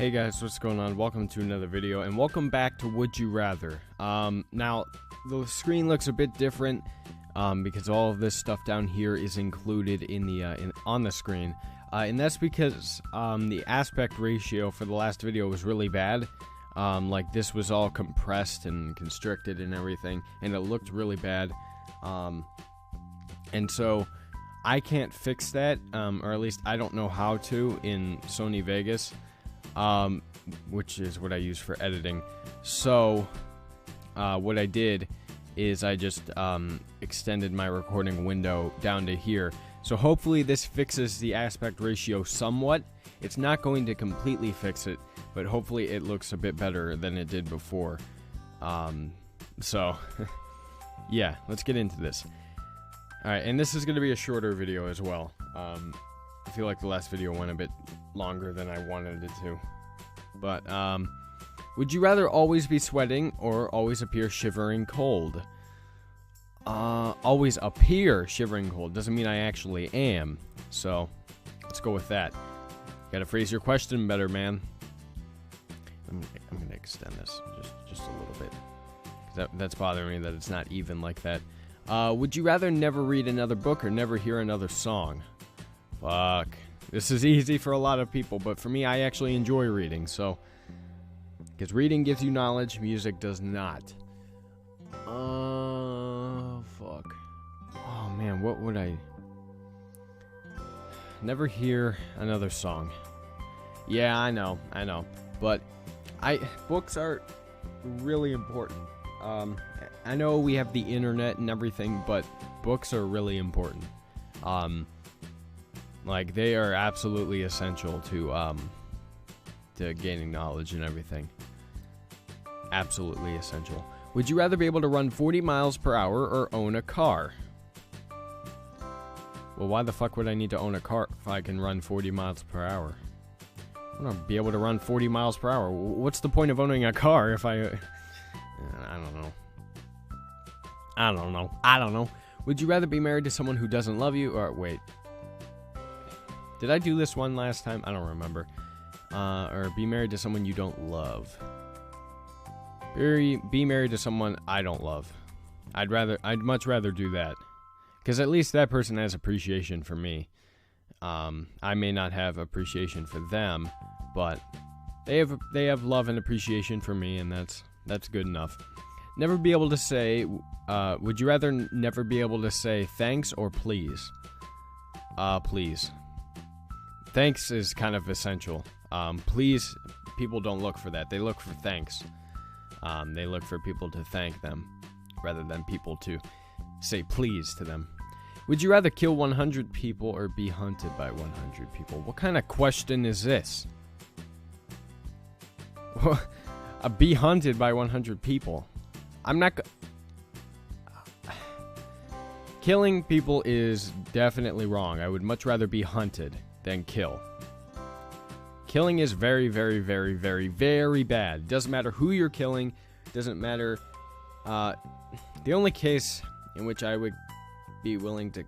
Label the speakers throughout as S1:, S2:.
S1: Hey guys, what's going on? Welcome to another video, and welcome back to Would You Rather. Now, the screen looks a bit different, because all of this stuff down here is included in the, on the screen. And that's because, the aspect ratio for the last video was really bad. Like, this was all compressed and constricted and everything, and it looked really bad. And so, I can't fix that, or at least I don't know how to in Sony Vegas. Which is what I use for editing. So, what I did is I just, extended my recording window down to here. So hopefully this fixes the aspect ratio somewhat. It's not going to completely fix it, but hopefully it looks a bit better than it did before. So, yeah, let's get into this. Alright, and this is going to be a shorter video as well. I feel like the last video went a bit longer than I wanted it to. But, would you rather always be sweating or always appear shivering cold? Always appear shivering cold. Doesn't mean I actually am. So, let's go with that. Gotta phrase your question better, man. I'm gonna extend this just a little bit. That's bothering me that it's not even like that. Would you rather never read another book or never hear another song? Fuck. This is easy for a lot of people, but for me, I actually enjoy reading, so... Because reading gives you knowledge, music does not. Fuck. Oh, man, what would I... Never hear another song. Yeah, I know. But, books are really important. I know we have the internet and everything, but books are really important. Like, they are absolutely essential to gaining knowledge and everything. Absolutely essential. Would you rather be able to run 40 miles per hour or own a car? Well, why the fuck would I need to own a car if I can run 40 miles per hour? I want to be able to run 40 miles per hour. What's the point of owning a car if I don't know. Would you rather be married to someone who doesn't love you or... Wait. Did I do this one last time? I don't remember. Or be married to someone you don't love. Be married to someone I don't love. I'd much rather do that. Because at least that person has appreciation for me. I may not have appreciation for them, but they have love and appreciation for me, and that's good enough. Never be able to say, would you rather never be able to say thanks or please? Please. Thanks is kind of essential. Please, people don't look for that. They look for thanks. They look for people to thank them rather than people to say please to them. Would you rather kill 100 people or be hunted by 100 people? What kind of question is this? Be hunted by 100 people. I'm not... Killing people is definitely wrong. I would much rather be hunted than kill. Killing is very, very, very, very, very bad. Doesn't matter who you're killing. Doesn't matter. The only case in which I would be willing to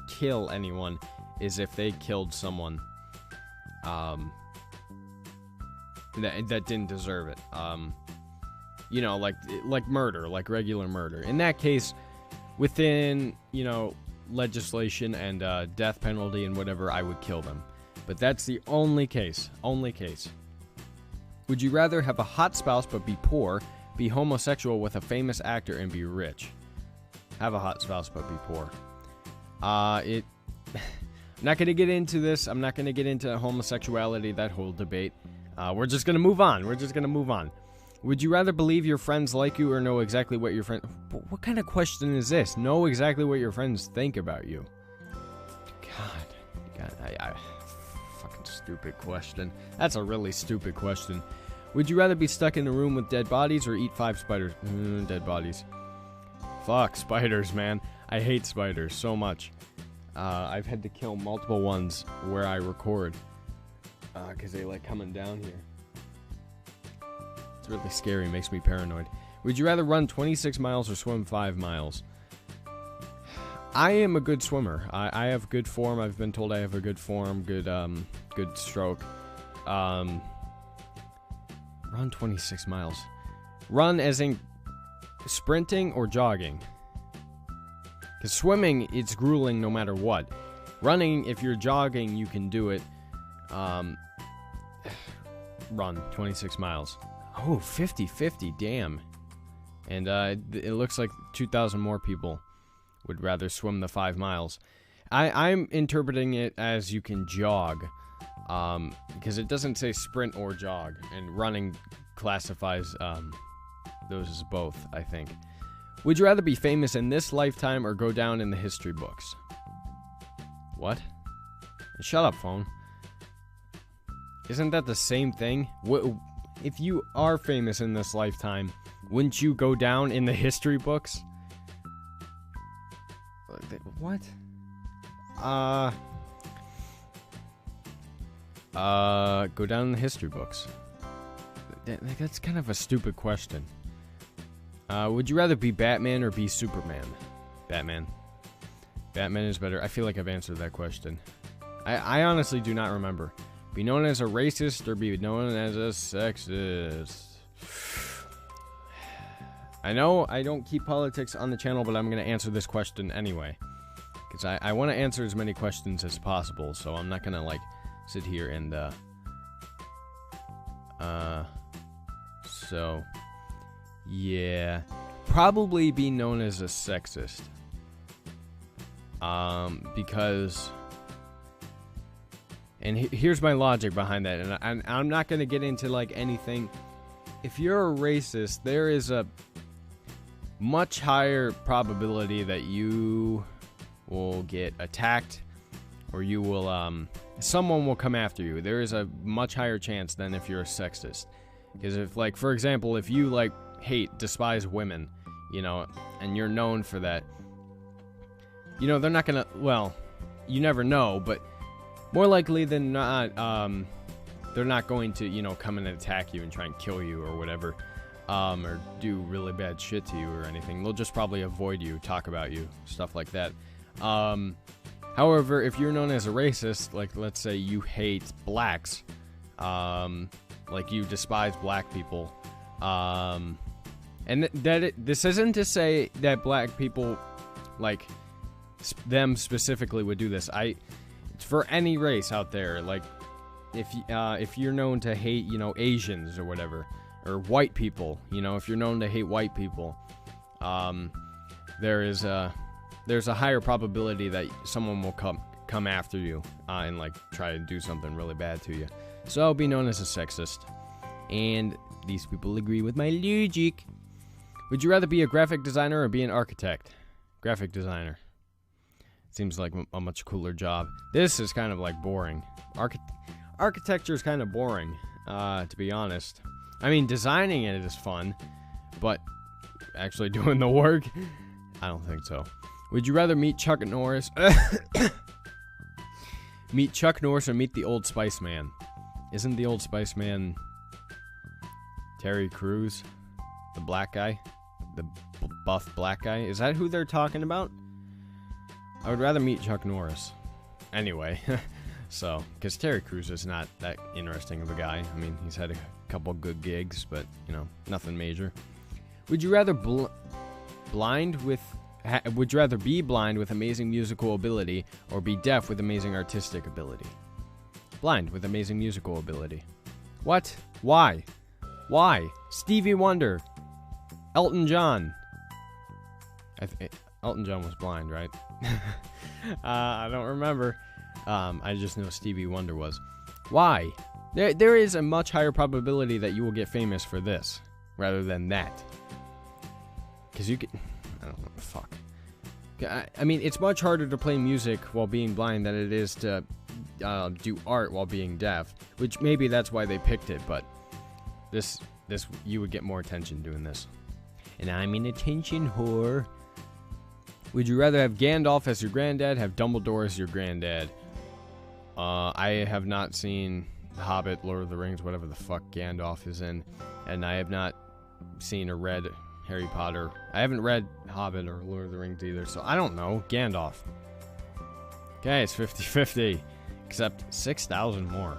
S1: kill anyone is if they killed someone that didn't deserve it. You know, like murder, like regular murder. In that case, within, you know, legislation and death penalty and whatever, I would kill them. But that's the only case. Would you rather have a hot spouse but be poor, be homosexual with a famous actor, and be rich? Have a hot spouse but be poor. I'm not going to get into this. I'm not going to get into homosexuality, that whole debate. We're just going to move on. Would you rather believe your friends like you or know exactly what your friends... What kind of question is this? Know exactly what your friends think about you. God, fucking stupid question. That's a really stupid question. Would you rather be stuck in a room with dead bodies or eat 5 spiders? Dead bodies. Fuck, spiders, man. I hate spiders so much. I've had to kill multiple ones where I record. Because they like coming down here. It's really scary, makes me paranoid. Would you rather run 26 miles or swim 5 miles? I am a good swimmer. I have good form. I've been told I have a good form, good stroke. Run 26 miles. Run as in sprinting or jogging? Because swimming, it's grueling no matter what. Running, if you're jogging, you can do it. Run 26 miles. Oh, 50-50, damn. And it looks like 2,000 more people would rather swim the 5 miles. I'm interpreting it as you can jog. Because it doesn't say sprint or jog. And running classifies those as both, I think. Would you rather be famous in this lifetime or go down in the history books? What? Shut up, phone. Isn't that the same thing? If you are famous in this lifetime, wouldn't you go down in the history books? What? Go down in the history books. That's kind of a stupid question. Would you rather be Batman or be Superman? Batman. Batman is better. I feel like I've answered that question. I honestly do not remember. Be known as a racist or be known as a sexist? I know I don't keep politics on the channel, but I'm going to answer this question anyway. Because I want to answer as many questions as possible, so I'm not going to, like, sit here and, so, yeah. Probably be known as a sexist. Because... And here's my logic behind that, and I'm not going to get into, like, anything. If you're a racist, there is a much higher probability that you will get attacked, or you will, someone will come after you. There is a much higher chance than if you're a sexist. Because if, like, for example, if you, like, despise women, you know, and you're known for that, you know, they're not going to, well, you never know, but... More likely than not, they're not going to, you know, come and attack you and try and kill you or whatever, or do really bad shit to you or anything. They'll just probably avoid you, talk about you, stuff like that. However, if you're known as a racist, like, let's say you hate blacks, like you despise black people, and this isn't to say that black people, like, them specifically would do this. For any race out there, like, if you're known to hate, you know, Asians or whatever, or white people, you know, if you're known to hate white people, there's a higher probability that someone will come after you and, like, try to do something really bad to you. So be known as a sexist. And these people agree with my logic. Would you rather be a graphic designer or be an architect? Graphic designer. Seems like a much cooler job. This is kind of, like, boring. Architecture is kind of boring, to be honest. I mean, designing it is fun, but actually doing the work, I don't think so. Would you rather meet Chuck Norris? Meet Chuck Norris or meet the Old Spice Man? Isn't the Old Spice Man Terry Crews? The black guy? The buff black guy? Is that who they're talking about? I would rather meet Chuck Norris. Anyway, so, because Terry Crews is not that interesting of a guy. I mean, he's had a couple good gigs, but, you know, nothing major. Would you rather would you rather be blind with amazing musical ability or be deaf with amazing artistic ability? Blind with amazing musical ability. What? Why? Why? Stevie Wonder. Elton John. Elton John was blind, right? I don't remember. I just know Stevie Wonder was. Why? There is a much higher probability that you will get famous for this rather than that. Because you can... I don't know. Fuck. I mean, it's much harder to play music while being blind than it is to do art while being deaf. Which maybe that's why they picked it, but this you would get more attention doing this. And I'm an attention whore. Would you rather have Gandalf as your granddad, have Dumbledore as your granddad? I have not seen The Hobbit, Lord of the Rings, whatever the fuck Gandalf is in. And I have not seen or read Harry Potter. I haven't read Hobbit or Lord of the Rings either, so I don't know. Gandalf. Okay, it's 50-50. Except 6,000 more.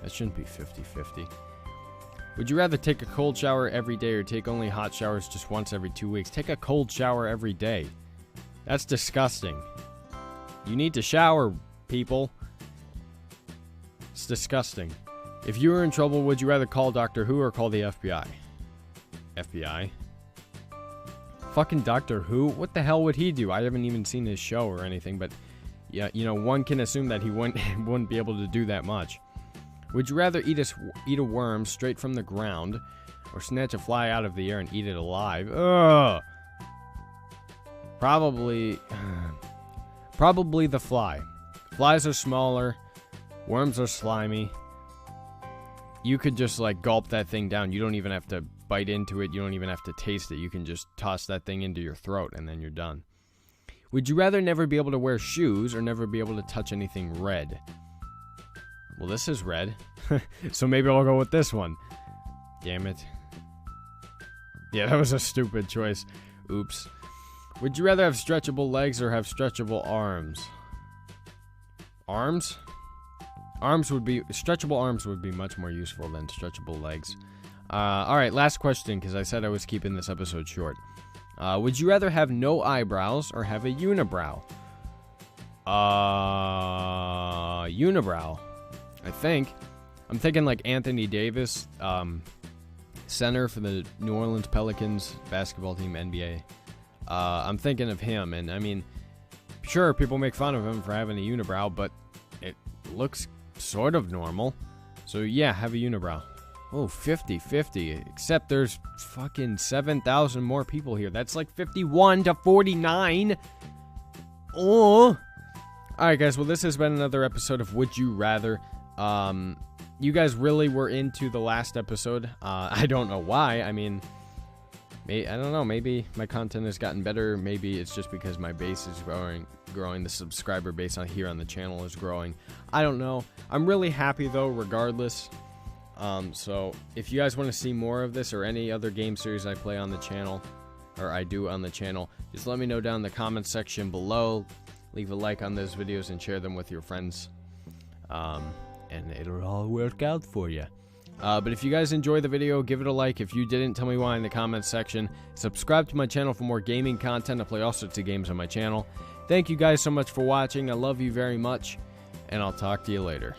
S1: That shouldn't be 50-50. Would you rather take a cold shower every day or take only hot showers just once every 2 weeks? Take a cold shower every day. That's disgusting. You need to shower, people. It's disgusting. If you were in trouble, would you rather call Doctor Who or call the FBI? FBI? Fucking Doctor Who? What the hell would he do? I haven't even seen his show or anything, but yeah, you know, one can assume that he wouldn't be able to do that much. Would you rather eat a worm straight from the ground or snatch a fly out of the air and eat it alive? Ugh. Probably the fly. Flies are smaller. Worms are slimy. You could just like gulp that thing down. You don't even have to bite into it. You don't even have to taste it. You can just toss that thing into your throat and then you're done. Would you rather never be able to wear shoes or never be able to touch anything red? Well, this is red. So maybe I'll go with this one. Damn it. Yeah, that was a stupid choice. Oops. Would you rather have stretchable legs or have stretchable arms? Arms? Stretchable arms would be much more useful than stretchable legs. Alright, last question, because I said I was keeping this episode short. Would you rather have no eyebrows or have a unibrow? Unibrow. I think. I'm thinking like Anthony Davis, center for the New Orleans Pelicans basketball team, NBA. I'm thinking of him, and I mean, sure, people make fun of him for having a unibrow, but it looks sort of normal. So yeah, have a unibrow. Oh, 50-50. Except there's fucking 7,000 more people here. That's like 51 to 49. Oh. Alright, guys. Well, this has been another episode of Would You Rather. You guys really were into the last episode. I don't know why. I mean, I don't know. Maybe my content has gotten better. Maybe it's just because my base is growing. The subscriber base on here on the channel is growing. I don't know. I'm really happy, though, regardless. So if you guys want to see more of this or any other game series I play on the channel, or I do on the channel, just let me know down in the comments section below. Leave a like on those videos and share them with your friends. And it'll all work out for you. But if you guys enjoy the video, give it a like. If you didn't, tell me why in the comments section. Subscribe to my channel for more gaming content. I play all sorts of games on my channel. Thank you guys so much for watching. I love you very much, and I'll talk to you later.